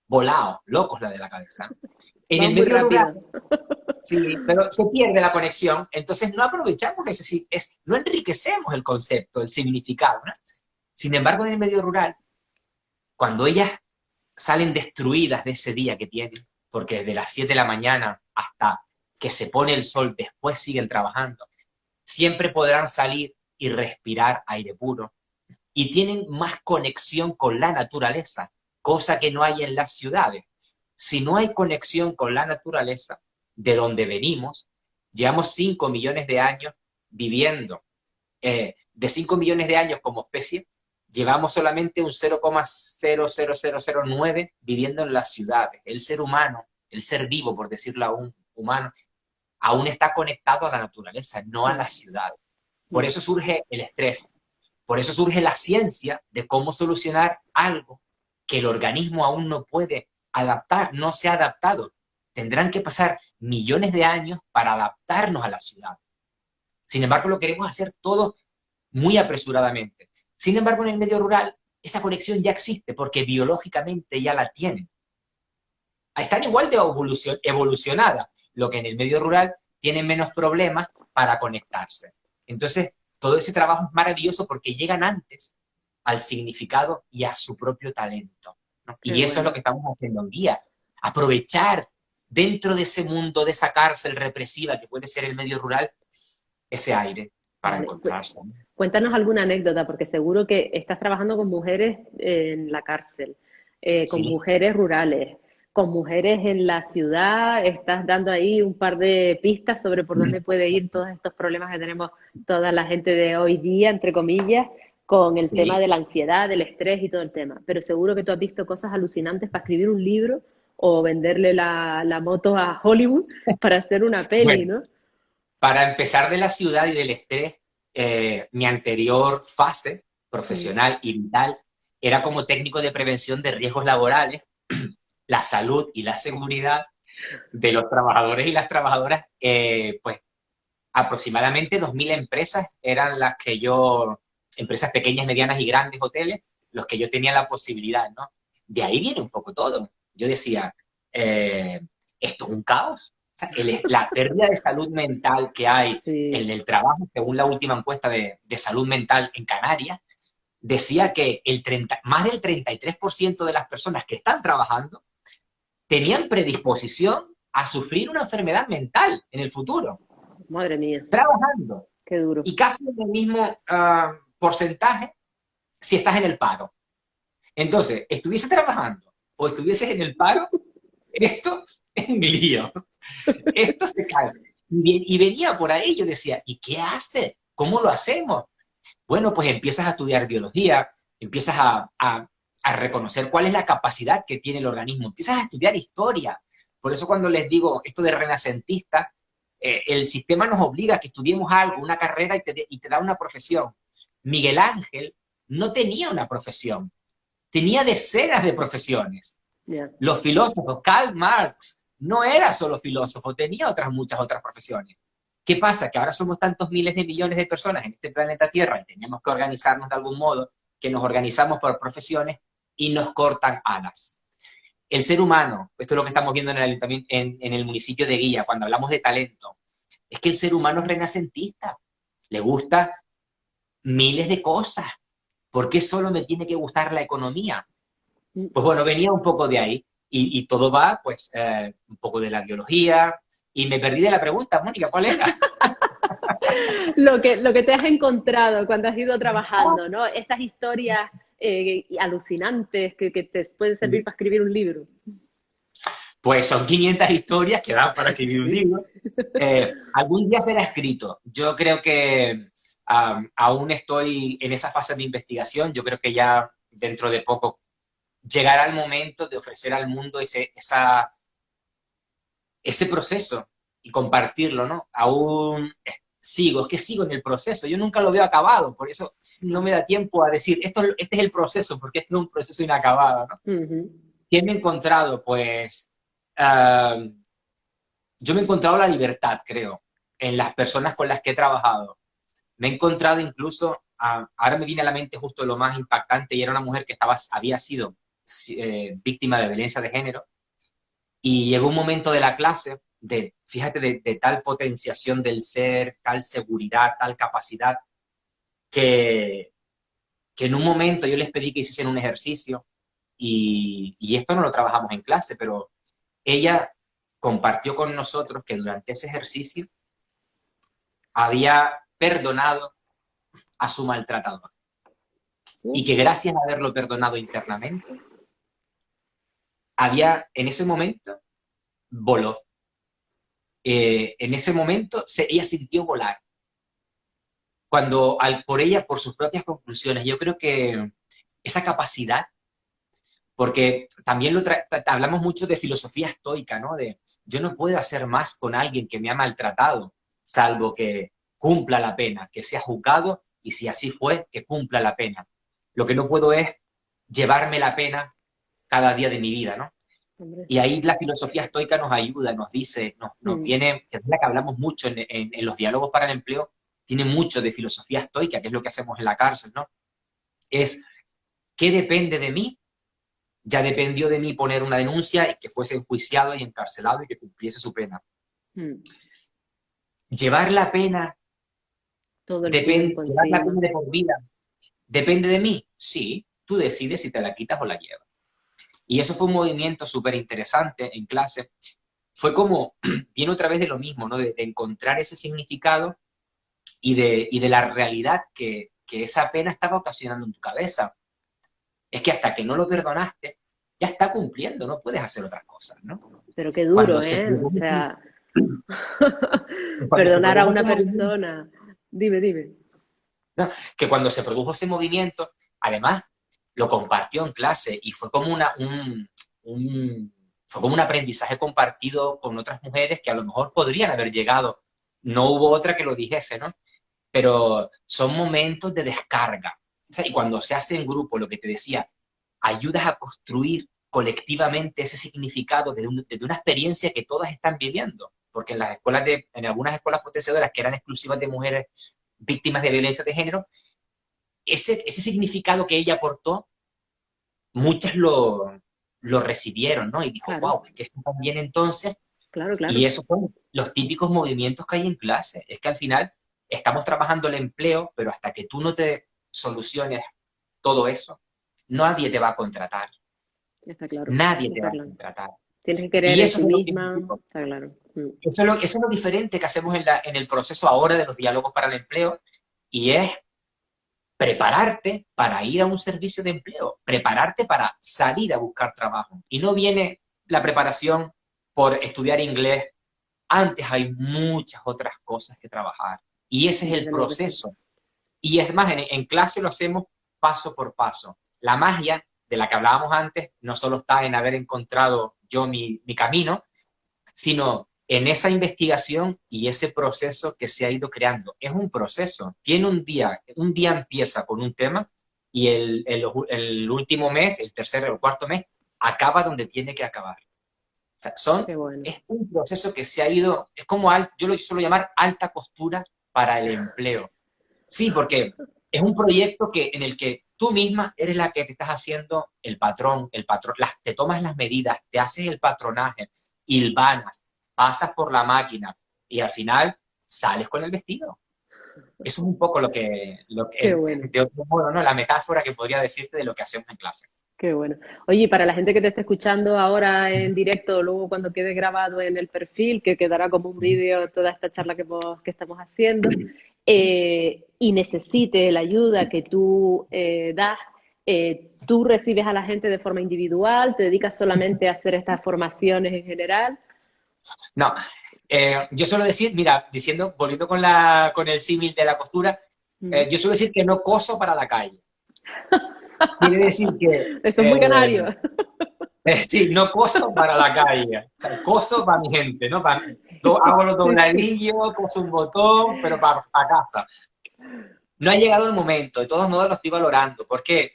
B: volados, locos la de la cabeza. En el
A: Vamos muy
B: medio rural,
A: rápido.
B: sí, pero se pierde la conexión, entonces no aprovechamos no enriquecemos el concepto, el significado, ¿no? Sin embargo, en el medio rural, cuando ellas salen destruidas de ese día que tienen, porque desde las 7 de la mañana hasta que se pone el sol, después siguen trabajando, siempre podrán salir y respirar aire puro y tienen más conexión con la naturaleza, cosa que no hay en las ciudades. Si no hay conexión con la naturaleza, de donde venimos, llevamos 5 millones de años viviendo. De 5 millones de años como especie, llevamos solamente un 0,00009 viviendo en las ciudades. El ser humano, el ser vivo, por decirlo aún humano, aún está conectado a la naturaleza, no a la ciudad. Por eso surge el estrés, por eso surge la ciencia de cómo solucionar algo que el organismo aún no puede adaptar, no se ha adaptado. Tendrán que pasar millones de años para adaptarnos a la ciudad. Sin embargo, lo queremos hacer todo muy apresuradamente. Sin embargo, en el medio rural, esa conexión ya existe porque biológicamente ya la tienen. Están igual de evolucionada, lo que en el medio rural tienen menos problemas para conectarse. Entonces, todo ese trabajo es maravilloso porque llegan antes al significado y a su propio talento, ¿no?
A: Qué
B: Y eso es lo
A: bueno.
B: que estamos haciendo hoy día. Aprovechar dentro de ese mundo, de esa cárcel represiva que puede ser el medio rural, ese aire para
A: Vale.
B: encontrarse.
A: Cuéntanos alguna anécdota, porque seguro que estás trabajando con mujeres en la cárcel, con
B: Sí,
A: mujeres rurales, con mujeres en la ciudad. Estás dando ahí un par de pistas sobre por dónde puede ir todos estos problemas que tenemos toda la gente de hoy día, entre comillas, con el tema
B: sí.
A: de la ansiedad, del estrés y todo el tema. Pero seguro que tú has visto cosas alucinantes para escribir un libro o venderle la moto a Hollywood para hacer una peli,
B: Bueno,
A: ¿no?
B: para empezar de la ciudad y del estrés, mi anterior fase
A: Mm.
B: profesional y vital era como técnico de prevención de riesgos laborales, la salud y la seguridad de los trabajadores y las trabajadoras. Pues aproximadamente 2.000 empresas eran las que yo, empresas pequeñas, medianas y grandes hoteles, los que yo tenía la posibilidad, ¿no? De ahí viene un poco todo. Yo decía, eh, esto es un caos. O sea, la pérdida de salud mental que hay en
A: Sí.
B: el trabajo, según la última encuesta de salud mental en Canarias, decía que más del 33% de las personas que están trabajando tenían predisposición a sufrir una enfermedad mental en el futuro,
A: Madre mía,
B: trabajando.
A: qué duro.
B: Y casi en el mismo porcentaje si estás en el paro. Entonces, estuviese trabajando o estuvieses en el paro, esto es un lío. Esto se cae. Y venía por ahí, yo decía, ¿y qué hace? ¿Cómo lo hacemos? Bueno, pues empiezas a estudiar biología, empiezas a reconocer cuál es la capacidad que tiene el organismo, empiezas a estudiar historia. Por eso cuando les digo esto de renacentista, el sistema nos obliga a que estudiemos algo, una carrera y te da una profesión. Miguel Ángel no tenía una profesión, tenía decenas de profesiones.
A: Ya.
B: Los filósofos, Karl Marx, no era solo filósofo, tenía muchas otras profesiones. ¿Qué pasa? Que ahora somos tantos miles de millones de personas en este planeta Tierra y tenemos que organizarnos de algún modo, que nos organizamos por profesiones y nos cortan alas. El ser humano, esto es lo que estamos viendo en el ayuntamiento, en el municipio de Guía, cuando hablamos de talento, es que el ser humano es renacentista, le gusta miles de cosas. ¿Por qué solo me tiene que gustar la economía? Pues bueno, venía un poco de ahí y todo va, pues, un poco de la biología. Y me perdí de la pregunta, Mónica, ¿cuál era?
A: Lo que te has encontrado cuando has ido trabajando, ¿no? Estas historias alucinantes que te pueden servir para escribir un libro?
B: Pues son 500 historias que dan para escribir un libro. Algún día será escrito. Yo creo que aún estoy en esa fase de investigación. Yo creo que ya dentro de poco llegará el momento de ofrecer al mundo ese proceso y compartirlo, ¿no? Aún sigo, es que sigo en el proceso. Yo nunca lo veo acabado, por eso no me da tiempo a decir, este es el proceso, porque este es un proceso inacabado, ¿no? ¿Qué me he encontrado? Pues yo me he encontrado la libertad, creo, en las personas con las que he trabajado. Me he encontrado incluso, ahora me viene a la mente justo lo más impactante, y era una mujer que había sido víctima de violencia de género, y llegó un momento de la clase, fíjate, de tal potenciación del ser, tal seguridad, tal capacidad, que en un momento yo les pedí que hiciesen un ejercicio, y esto no lo trabajamos en clase, pero ella compartió con nosotros que durante ese ejercicio había perdonado a su maltratador y que gracias a haberlo perdonado internamente, en ese momento, voló. En ese momento ella sintió volar. Por ella, por sus propias conclusiones, yo creo que esa capacidad, porque también hablamos mucho de filosofía estoica, ¿no? De yo no puedo hacer más con alguien que me ha maltratado, salvo que cumpla la pena, que sea juzgado y si así fue, que cumpla la pena. Lo que no puedo es llevarme la pena cada día de mi vida, ¿no? Y ahí la filosofía estoica nos ayuda, nos dice, nos viene, que es la que hablamos mucho en los diálogos para el empleo, tiene mucho de filosofía estoica, que es lo que hacemos en la cárcel, ¿no? Es, ¿qué depende de mí? Ya dependió de mí poner una denuncia y que fuese enjuiciado y encarcelado y que cumpliese su pena. Llevar la pena,
A: todo el tiempo
B: llevar la
A: encima.
B: pena de por vida, ¿depende de mí? Sí, tú decides si te la quitas o la llevas. Y eso fue un movimiento súper interesante en clase. Fue como, viene otra vez de lo mismo, ¿no? De encontrar ese significado y de la realidad que esa pena estaba ocasionando en tu cabeza. Es que hasta que no lo perdonaste, ya está cumpliendo, no puedes hacer otras cosas, ¿no?
A: Pero qué duro,
B: Cuando se
A: ¿eh? O
B: produjo,
A: sea,
B: cuando se
A: perdonar a
B: produjo
A: una
B: ese movimiento,
A: persona. Dime, dime.
B: ¿no? Que cuando se produjo ese movimiento, además, lo compartió en clase y fue como fue como un aprendizaje compartido con otras mujeres que a lo mejor podrían haber llegado. No hubo otra que lo dijese, ¿no? Pero son momentos de descarga. O sea, y cuando se hace en grupo, lo que te decía, ayudas a construir colectivamente ese significado de una experiencia que todas están viviendo. Porque en algunas escuelas potenciadoras que eran exclusivas de mujeres víctimas de violencia de género, ese significado que ella aportó, muchas lo recibieron, ¿no? Y dijo,
A: Claro,
B: wow, es que esto también entonces,
A: claro,
B: y
A: claro.
B: esos son los típicos movimientos que hay en clase. Es que al final estamos trabajando el empleo, pero hasta que tú no te soluciones todo eso, nadie te va a contratar.
A: Está claro,
B: Nadie te
A: está
B: va a
A: claro.
B: contratar.
A: Tienes que creer
B: Y
A: en
B: eso
A: ti
B: es lo que
A: misma,
B: digo.
A: está claro.
B: Eso es lo diferente que hacemos en el proceso ahora de los diálogos para el empleo, y es prepararte para ir a un servicio de empleo, prepararte para salir a buscar trabajo. Y no viene la preparación por estudiar inglés. Antes hay muchas otras cosas que trabajar. Y ese es el
A: Desde luego que sí.
B: proceso. Y es más, en clase lo hacemos paso por paso. La magia de la que hablábamos antes no solo está en haber encontrado yo mi camino, sino en esa investigación y ese proceso que se ha ido creando. Es un proceso, tiene un día empieza con un tema y el último mes, el tercer o el cuarto mes, acaba donde tiene que acabar. O sea,
A: Qué bueno.
B: es un proceso que se ha ido, es como, yo lo suelo llamar alta costura para el empleo. Sí, porque es un proyecto en el que tú misma eres la que te estás haciendo el patrón, te tomas las medidas, te haces el patronaje, hilvanas, pasas por la máquina y al final sales con el vestido. Eso es un poco
A: Qué bueno.
B: de otro modo, ¿no? La metáfora que podría decirte de lo que hacemos en clase.
A: Qué bueno. Oye, y para la gente que te está escuchando ahora en directo, o luego cuando quede grabado en el perfil, que quedará como un vídeo toda esta charla que estamos haciendo, y necesite la ayuda que tú das, ¿Tú recibes a la gente de forma individual? ¿Te dedicas solamente a hacer estas formaciones en general?
B: No, yo suelo decir, mira, volviendo con el símil de la costura,
A: Mm.
B: yo suelo decir que no coso para la calle. Quiere decir que,
A: Eso es muy canario.
B: sí, no coso para la calle, o sea, coso para mi gente, ¿no? Hago los
A: Sí, sí.
B: dobladillos, coso un botón, pero para casa. No ha llegado el momento, de todos modos lo estoy valorando. ¿Por qué?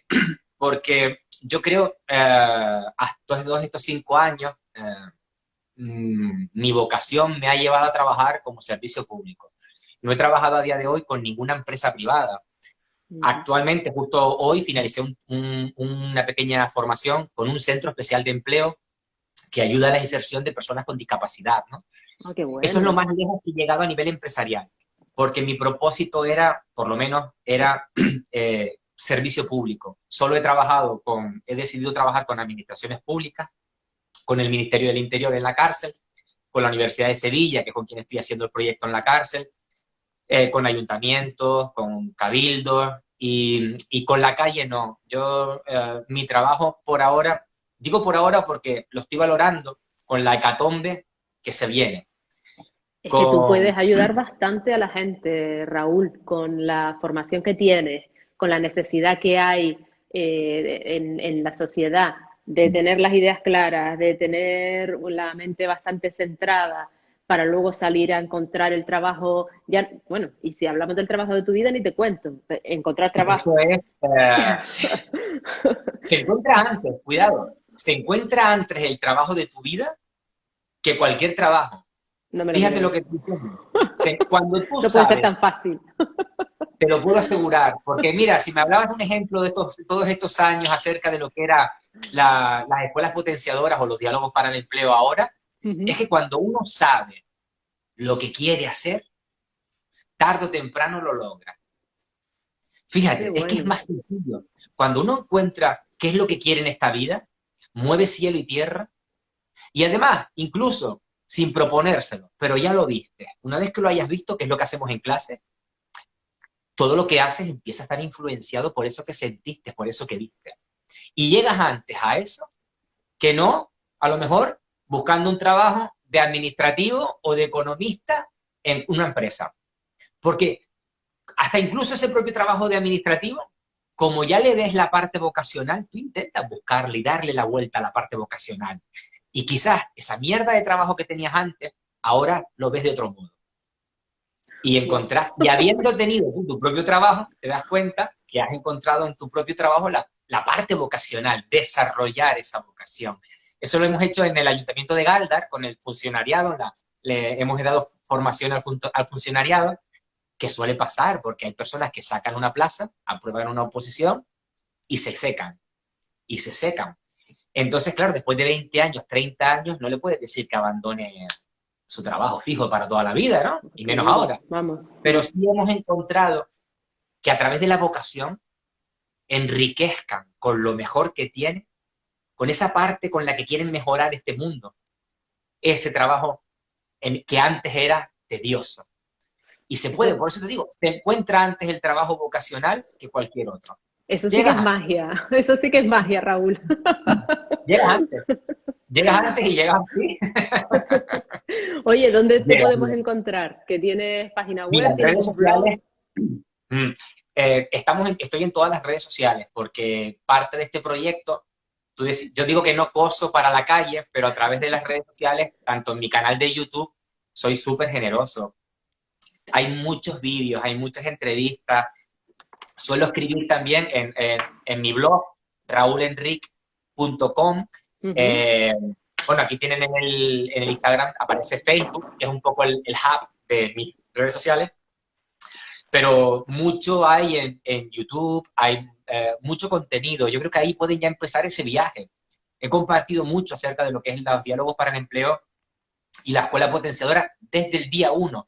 B: Porque yo creo, hasta todos estos 5 años, mi vocación me ha llevado a trabajar como servicio público. No he trabajado a día de hoy con ninguna empresa privada.
A: Ujú.
B: Actualmente, justo hoy, finalicé una pequeña formación con un centro especial de empleo que ayuda a la inserción de personas con discapacidad, ¿no?
A: Ah, qué
B: Eso es lo
A: bueno.
B: más lejos que he llegado a nivel empresarial, porque mi propósito era, por lo menos, era servicio público. He decidido trabajar con administraciones públicas, con el Ministerio del Interior en la cárcel, con la Universidad de Sevilla, que es con quien estoy haciendo el proyecto en la cárcel, con ayuntamientos, con cabildos y con la calle no. Mi trabajo por ahora, digo por ahora porque lo estoy valorando con la hecatombe que se viene.
A: Es que tú
B: Con,
A: puedes ayudar bastante a la gente, Raúl, con la formación que tienes, con la necesidad que hay en la sociedad de tener las ideas claras, de tener la mente bastante centrada para luego salir a encontrar el trabajo. Ya, bueno, y si hablamos del trabajo de tu vida, ni te cuento, encontrar
B: eso
A: trabajo.
B: es, se encuentra antes, cuidado, se encuentra antes el trabajo de tu vida que cualquier trabajo.
A: No me lo
B: Fíjate lo
A: creo.
B: que estoy diciendo. Cuando tú
A: No puede ser
B: sabes,
A: tan fácil.
B: te lo puedo asegurar, porque mira, si me hablabas de un ejemplo de todos estos años acerca de lo que era las escuelas potenciadoras o los diálogos para el empleo ahora, es
A: Ujú.
B: que cuando uno sabe lo que quiere hacer, tarde o temprano lo logra.
A: Qué
B: Fíjate, es que es
A: bueno.
B: más sencillo. Cuando uno encuentra qué es lo que quiere en esta vida, mueve cielo y tierra, y además, incluso sin proponérselo, pero ya lo viste. Una vez que lo hayas visto, que es lo que hacemos en clase, todo lo que haces empieza a estar influenciado por eso que sentiste, por eso que viste. Y llegas antes a eso que no, a lo mejor, buscando un trabajo de administrativo o de economista en una empresa. Porque hasta incluso ese propio trabajo de administrativo, como ya le ves la parte vocacional, tú intentas buscarle y darle la vuelta a la parte vocacional. Y quizás esa mierda de trabajo que tenías antes, ahora lo ves de otro modo.
A: Wow.
B: Y habiendo tenido tú tu propio trabajo, te das cuenta que has encontrado en tu propio trabajo la parte vocacional, desarrollar esa vocación. Eso lo hemos hecho en el Ayuntamiento de Galdar, con el funcionariado, le hemos dado formación al funcionariado, que suele pasar, porque hay personas que sacan una plaza, aprueban una oposición y se secan, y se secan. Entonces, claro, después de 20 años, 30 años, no le puedes decir que abandone su trabajo fijo para toda la vida, ¿no? Y menos
A: Seguro,
B: ahora.
A: vamos.
B: Pero sí hemos encontrado que a través de la vocación enriquezcan con lo mejor que tienen, con esa parte con la que quieren mejorar este mundo, ese trabajo que antes era tedioso. Y se puede,
A: Eso,
B: por eso te digo, se encuentra antes el trabajo vocacional que cualquier otro.
A: eso sí que
B: Llegas
A: es
B: antes,
A: magia. Eso sí que es magia, Raúl.
B: llegas antes, llegas antes y llegas así.
A: Oye, ¿dónde te
B: Llegas,
A: podemos
B: mira.
A: encontrar? ¿Que tienes página
B: Mira,
A: web?
B: en
A: ¿Tienes
B: redes
A: un blog?
B: sociales, mm, estoy en todas las redes sociales porque parte de este proyecto, yo digo que no coso para la calle, pero a través de las redes sociales, tanto en mi canal de YouTube, soy súper generoso. Hay muchos vídeos, hay muchas entrevistas. Suelo escribir también en mi blog, raulenric.com.
A: Ujú.
B: Eh, bueno, aquí tienen en el Instagram, aparece Facebook, que es un poco el hub de mis redes sociales, pero mucho hay en YouTube, hay mucho contenido. Yo creo que ahí pueden ya empezar ese viaje. He compartido mucho acerca de lo que es los diálogos para el empleo y la escuela potenciadora desde el día uno.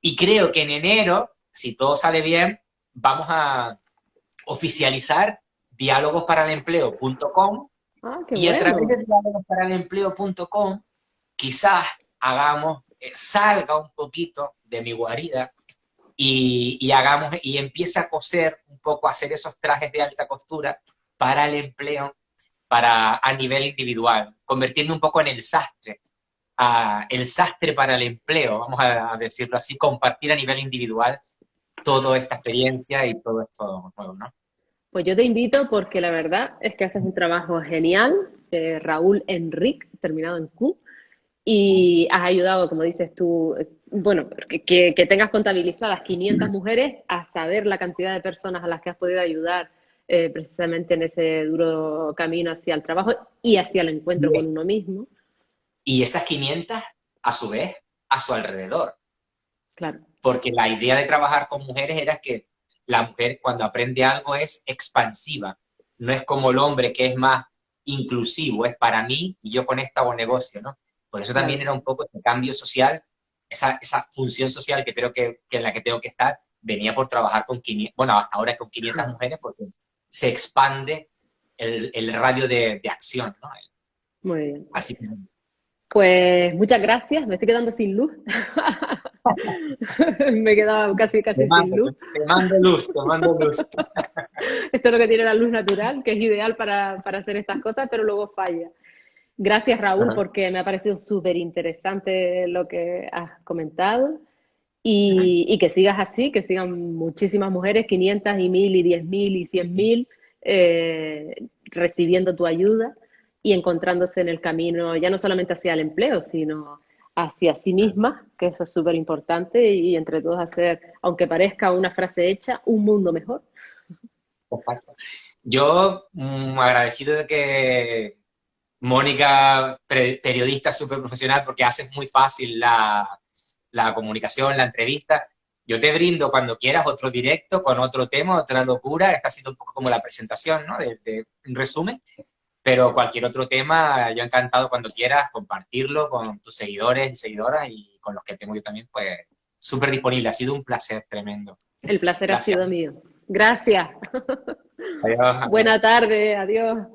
B: Y creo que en enero, si todo sale bien, vamos a oficializar diálogosparaleempleo.com
A: Ah, qué
B: y a través
A: bueno.
B: de diálogosparaleempleo.com quizás salga un poquito de mi guarida y empiece a coser un poco, a hacer esos trajes de alta costura para el empleo, a nivel individual, convirtiendo un poco en el sastre para el empleo, vamos a decirlo así, compartir a nivel individual toda esta experiencia y todo esto nuevo, ¿no?
A: Pues yo te invito porque la verdad es que haces un trabajo genial, Raúl Enric, terminado en Q, y has ayudado, como dices tú, bueno, que tengas contabilizadas 500 mujeres a saber la cantidad de personas a las que has podido ayudar precisamente en ese duro camino hacia el trabajo y hacia el encuentro con uno mismo.
B: Y esas 500, a su vez, a su alrededor.
A: Claro.
B: Porque la idea de trabajar con mujeres era que la mujer cuando aprende algo es expansiva. No es como el hombre que es más inclusivo, es para mí y yo con esto hago negocio, ¿no? Por eso también era un poco este cambio social, esa función social que creo que en la que tengo que estar, venía por trabajar con 500, bueno, hasta ahora con 500 mujeres porque se expande el radio de acción, ¿no?
A: Muy bien.
B: Así que...
A: Pues muchas gracias, me estoy quedando sin luz. Me he quedado casi sin luz.
B: Te mando luz, te mando luz.
A: Esto es lo que tiene la luz natural, que es ideal para hacer estas cosas, pero luego falla. Gracias, Raúl, porque me ha parecido súper interesante lo que has comentado y que sigas así, que sigan muchísimas mujeres, 500 y 1000 y 10.000 y 100.000, recibiendo tu ayuda y encontrándose en el camino, ya no solamente hacia el empleo, sino hacia sí mismas, que eso es súper importante, y entre todos hacer, aunque parezca una frase hecha, un mundo mejor.
B: Exacto. Yo, agradecido de que Mónica, periodista súper profesional, porque haces muy fácil la comunicación, la entrevista. Yo te brindo cuando quieras otro directo con otro tema, otra locura. Esta ha sido un poco como la presentación, ¿no? De un resumen. Pero cualquier otro tema, yo encantado cuando quieras compartirlo con tus seguidores y seguidoras y con los que tengo yo también, pues súper disponible. Ha sido un placer tremendo.
A: El placer
B: Gracias.
A: ha sido mío. Gracias.
B: Adiós.
A: Buena tarde. Adiós.